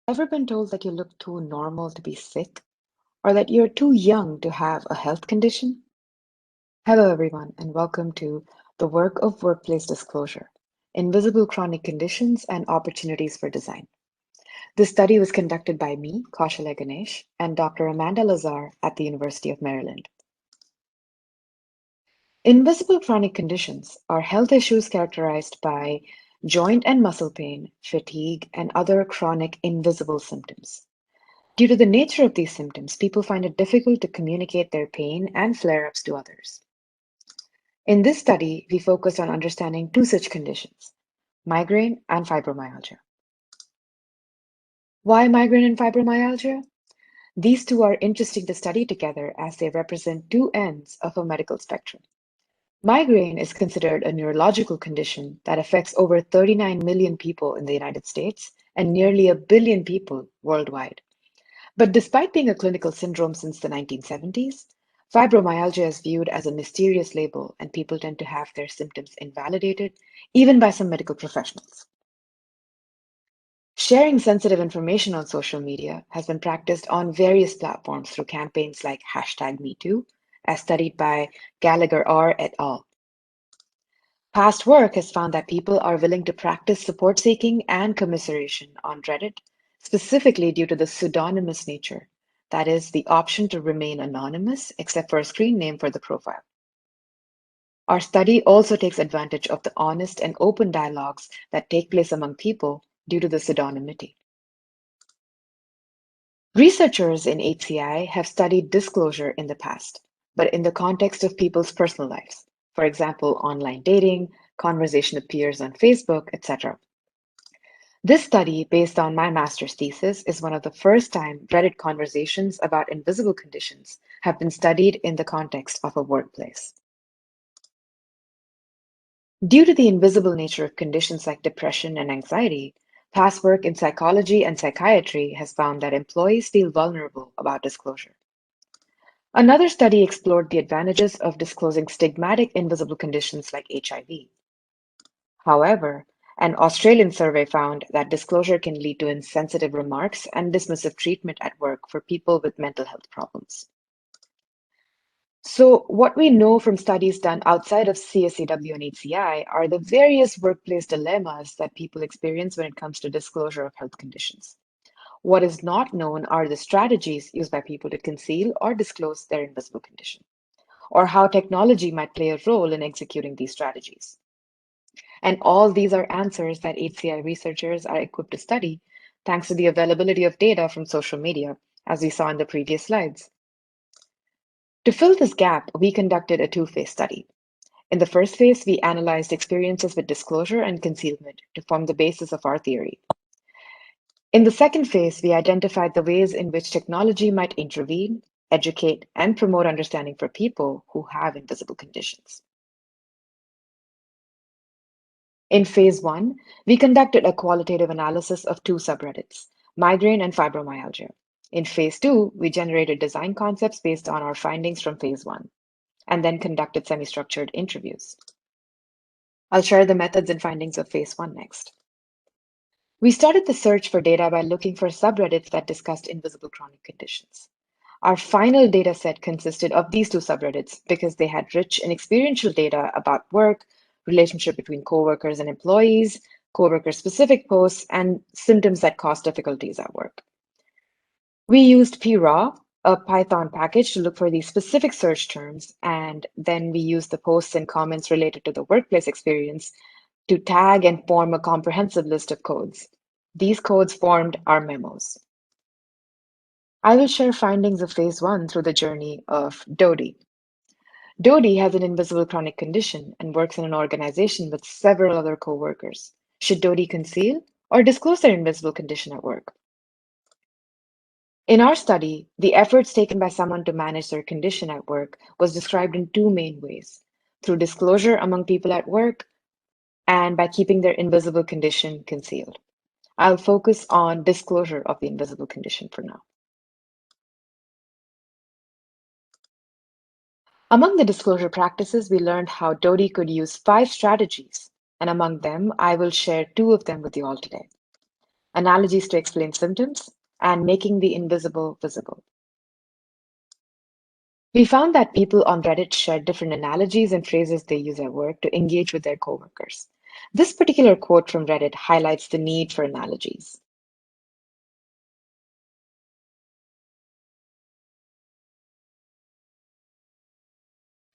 Ever been told that you look too normal to be sick, or that you're too young to have a health condition? Hello, everyone, and welcome to the work of workplace disclosure, invisible chronic conditions and opportunities for design. This study was conducted by me, Kausalya Ganesh, and Dr. Amanda Lazar at the University of Maryland. Invisible chronic conditions are health issues characterized by joint and muscle pain, fatigue, and other chronic invisible symptoms. Due to the nature of these symptoms, people find it difficult to communicate their pain and flare-ups to others. In this study, we focused on understanding two such conditions, migraine and fibromyalgia. Why migraine and fibromyalgia? These two are interesting to study together as they represent two ends of a medical spectrum. Migraine is considered a neurological condition that affects over 39 million people in the United States and nearly a billion people worldwide. But despite being a clinical syndrome since the 1970s, fibromyalgia is viewed as a mysterious label, and people tend to have their symptoms invalidated, even by some medical professionals. Sharing sensitive information on social media has been practiced on various platforms through campaigns like #MeToo, as studied by Gallagher R. et al. Past work has found that people are willing to practice support seeking and commiseration on Reddit, specifically due to the pseudonymous nature, that is, the option to remain anonymous except for a screen name for the profile. Our study also takes advantage of the honest and open dialogues that take place among people due to the pseudonymity. Researchers in HCI have studied disclosure in the past, but in the context of people's personal lives. For example, online dating, conversation with peers on Facebook, etc. This study, based on my master's thesis, is one of the first time Reddit conversations about invisible conditions have been studied in the context of a workplace. Due to the invisible nature of conditions like depression and anxiety, past work in psychology and psychiatry has found that employees feel vulnerable about disclosure. Another study explored the advantages of disclosing stigmatic invisible conditions like HIV. However, an Australian survey found that disclosure can lead to insensitive remarks and dismissive treatment at work for people with mental health problems. So, what we know from studies done outside of CSCW and HCI are the various workplace dilemmas that people experience when it comes to disclosure of health conditions. What is not known are the strategies used by people to conceal or disclose their invisible condition, or how technology might play a role in executing these strategies. And all these are answers that HCI researchers are equipped to study thanks to the availability of data from social media, as we saw in the previous slides. To fill this gap, we conducted a two-phase study. In the first phase, we analyzed experiences with disclosure and concealment to form the basis of our theory. In the second phase, we identified the ways in which technology might intervene, educate, and promote understanding for people who have invisible conditions. In phase one, we conducted a qualitative analysis of two subreddits, migraine and fibromyalgia. In phase two, we generated design concepts based on our findings from phase one, and then conducted semi-structured interviews. I'll share the methods and findings of phase one next. We started the search for data by looking for subreddits that discussed invisible chronic conditions. Our final data set consisted of these two subreddits because they had rich and experiential data about work, relationship between coworkers and employees, coworker-specific posts, and symptoms that cause difficulties at work. We used praw, a Python package, to look for these specific search terms, and then we used the posts and comments related to the workplace experience to tag and form a comprehensive list of codes. These codes formed our memos. I will share findings of phase one through the journey of Dodi. Dodi has an invisible chronic condition and works in an organization with several other coworkers. Should Dodi conceal or disclose their invisible condition at work? In our study, the efforts taken by someone to manage their condition at work was described in two main ways, through disclosure among people at work and by keeping their invisible condition concealed. I'll focus on disclosure of the invisible condition for now. Among the disclosure practices, we learned how Dodi could use 5 strategies, and among them, I will share 2 of them with you all today. Analogies to explain symptoms, and making the invisible visible. We found that people on Reddit shared different analogies and phrases they use at work to engage with their coworkers. This particular quote from Reddit highlights the need for analogies.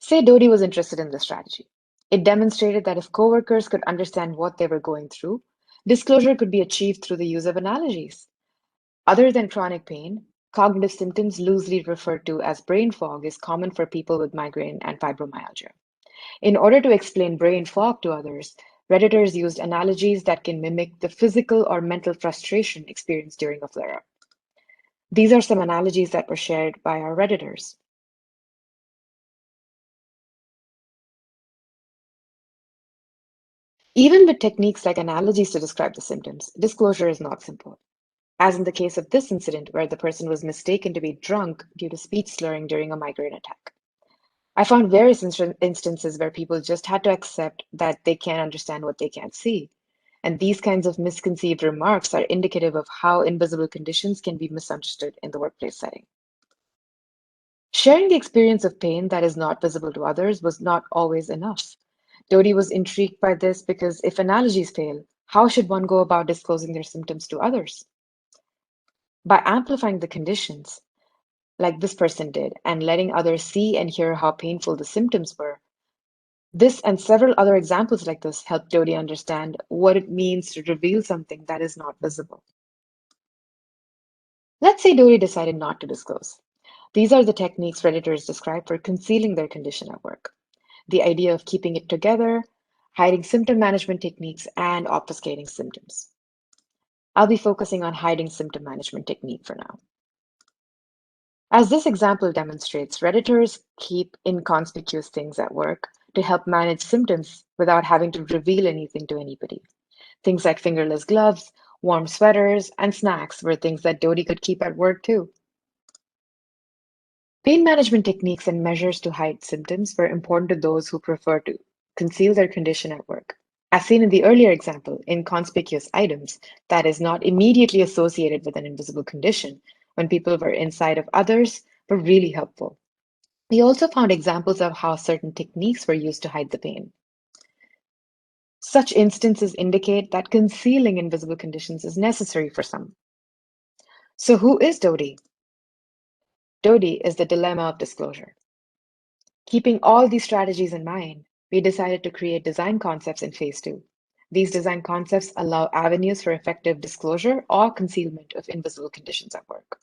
Say Dodie was interested in this strategy. It demonstrated that if coworkers could understand what they were going through, disclosure could be achieved through the use of analogies. Other than chronic pain, cognitive symptoms loosely referred to as brain fog is common for people with migraine and fibromyalgia. In order to explain brain fog to others, Redditors used analogies that can mimic the physical or mental frustration experienced during a flare-up. These are some analogies that were shared by our Redditors. Even with techniques like analogies to describe the symptoms, disclosure is not simple. As in the case of this incident where the person was mistaken to be drunk due to speech slurring during a migraine attack. I found various instances where people just had to accept that they can't understand what they can't see. And these kinds of misconceived remarks are indicative of how invisible conditions can be misunderstood in the workplace setting. Sharing the experience of pain that is not visible to others was not always enough. Dodie was intrigued by this because if analogies fail, how should one go about disclosing their symptoms to others? By amplifying the conditions, like this person did, and letting others see and hear how painful the symptoms were, this and several other examples like this help Dodie understand what it means to reveal something that is not visible. Let's say Dodie decided not to disclose. These are the techniques Redditors describe for concealing their condition at work. The idea of keeping it together, hiding symptom management techniques, and obfuscating symptoms. I'll be focusing on hiding symptom management technique for now. As this example demonstrates, Redditors keep inconspicuous things at work to help manage symptoms without having to reveal anything to anybody. Things like fingerless gloves, warm sweaters, and snacks were things that Dodie could keep at work too. Pain management techniques and measures to hide symptoms were important to those who prefer to conceal their condition at work. As seen in the earlier example, inconspicuous items, that is not immediately associated with an invisible condition, when people were inside of others, were really helpful. We also found examples of how certain techniques were used to hide the pain. Such instances indicate that concealing invisible conditions is necessary for some. So who is Dodie? Dodie is the dilemma of disclosure. Keeping all these strategies in mind, we decided to create design concepts in phase 2. These design concepts allow avenues for effective disclosure or concealment of invisible conditions at work.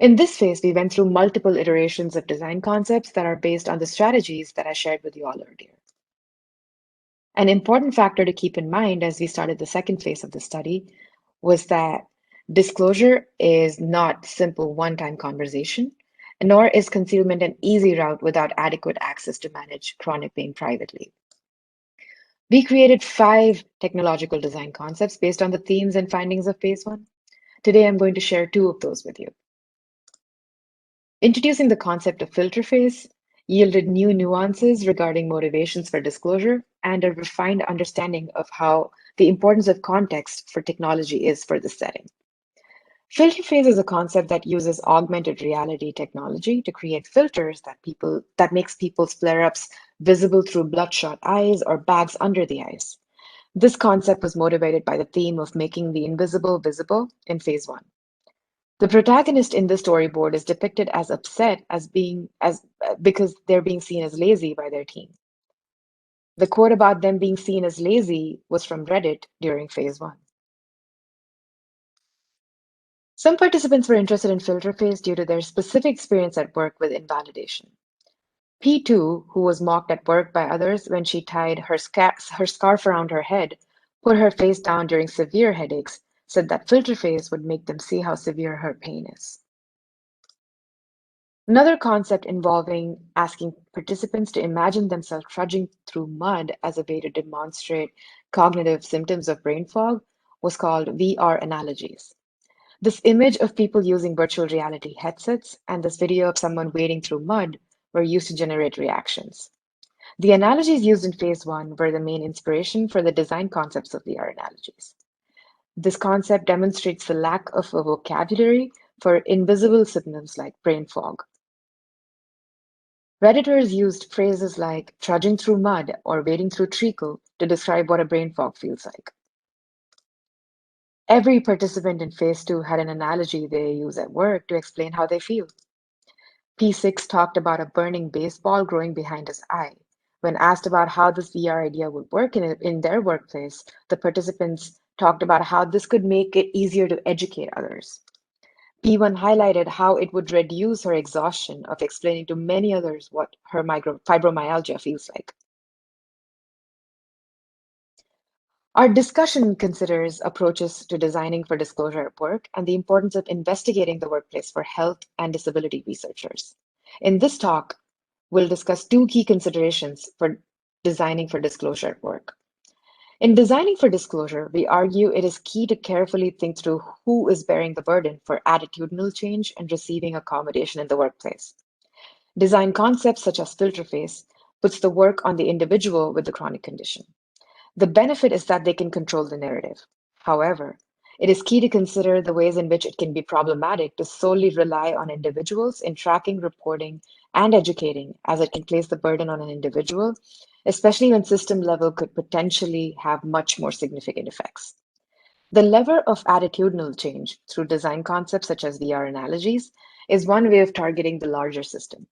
In this phase, we went through multiple iterations of design concepts that are based on the strategies that I shared with you all earlier. An important factor to keep in mind as we started the second phase of the study was that disclosure is not simple one-time conversation, nor is concealment an easy route without adequate access to manage chronic pain privately. We created 5 technological design concepts based on the themes and findings of phase 1. Today, I'm going to share 2 of those with you. Introducing the concept of filter phase yielded new nuances regarding motivations for disclosure and a refined understanding of how the importance of context for technology is for this setting. Filter phase is a concept that uses augmented reality technology to create filters that makes people's flare-ups visible through bloodshot eyes or bags under the eyes. This concept was motivated by the theme of making the invisible visible in phase 1. The protagonist in the storyboard is depicted as upset because they're being seen as lazy by their team. The quote about them being seen as lazy was from Reddit during phase 1. Some participants were interested in filter phase due to their specific experience at work with invalidation. P2, who was mocked at work by others when she tied her scarf around her head, put her face down during severe headaches, said that filter phase would make them see how severe her pain is. Another concept involving asking participants to imagine themselves trudging through mud as a way to demonstrate cognitive symptoms of brain fog was called VR Analogies. This image of people using virtual reality headsets and this video of someone wading through mud were used to generate reactions. The analogies used in phase 1 were the main inspiration for the design concepts of VR Analogies. This concept demonstrates the lack of a vocabulary for invisible symptoms like brain fog. Redditors used phrases like trudging through mud or wading through treacle to describe what a brain fog feels like. Every participant in phase 2 had an analogy they use at work to explain how they feel. P6 talked about a burning baseball growing behind his eye. When asked about how this VR idea would work in their workplace, the participants talked about how this could make it easier to educate others. P1 highlighted how it would reduce her exhaustion of explaining to many others what her fibromyalgia feels like. Our discussion considers approaches to designing for disclosure at work and the importance of investigating the workplace for health and disability researchers. In this talk, we'll discuss two key considerations for designing for disclosure at work. In designing for disclosure, we argue it is key to carefully think through who is bearing the burden for attitudinal change and receiving accommodation in the workplace. Design concepts such as filter face puts the work on the individual with the chronic condition. The benefit is that they can control the narrative. However, it is key to consider the ways in which it can be problematic to solely rely on individuals in tracking, reporting, and educating, as it can place the burden on an individual, especially when system level could potentially have much more significant effects. The lever of attitudinal change through design concepts such as VR analogies is one way of targeting the larger system.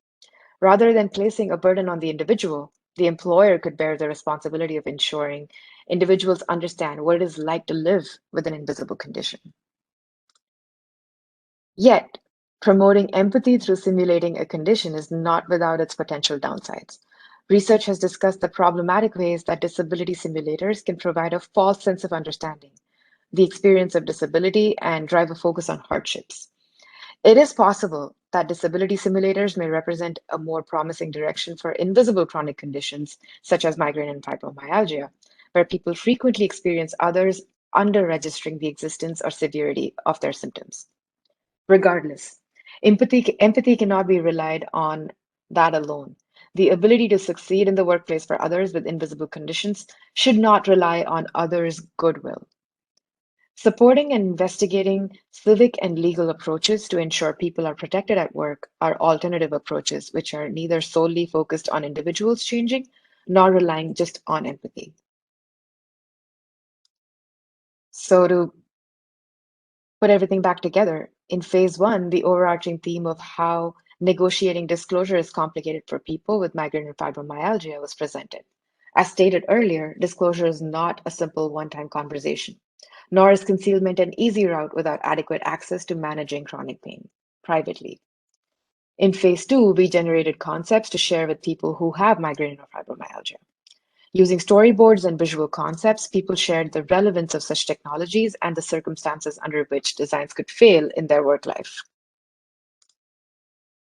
Rather than placing a burden on the individual, the employer could bear the responsibility of ensuring individuals understand what it is like to live with an invisible condition. Yet, promoting empathy through simulating a condition is not without its potential downsides. Research has discussed the problematic ways that disability simulators can provide a false sense of understanding, the experience of disability, and drive a focus on hardships. It is possible that disability simulators may represent a more promising direction for invisible chronic conditions, such as migraine and fibromyalgia, where people frequently experience others under-registering the existence or severity of their symptoms. Regardless, empathy cannot be relied on that alone. The ability to succeed in the workplace for others with invisible conditions should not rely on others' goodwill. Supporting and investigating civic and legal approaches to ensure people are protected at work are alternative approaches which are neither solely focused on individuals changing nor relying just on empathy. So to put everything back together, in phase 1, the overarching theme of how negotiating disclosure is complicated for people with migraine and fibromyalgia was presented. As stated earlier, disclosure is not a simple one-time conversation, nor is concealment an easy route without adequate access to managing chronic pain privately. In phase 2, we generated concepts to share with people who have migraine or fibromyalgia. Using storyboards and visual concepts, people shared the relevance of such technologies and the circumstances under which designs could fail in their work life.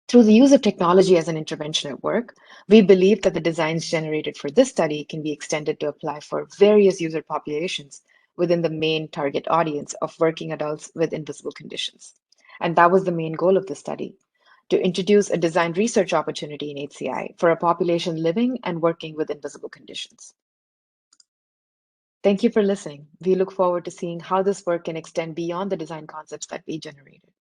Through the use of technology as an intervention at work, we believe that the designs generated for this study can be extended to apply for various user populations within the main target audience of working adults with invisible conditions. And that was the main goal of the study, to introduce a design research opportunity in HCI for a population living and working with invisible conditions. Thank you for listening. We look forward to seeing how this work can extend beyond the design concepts that we generated.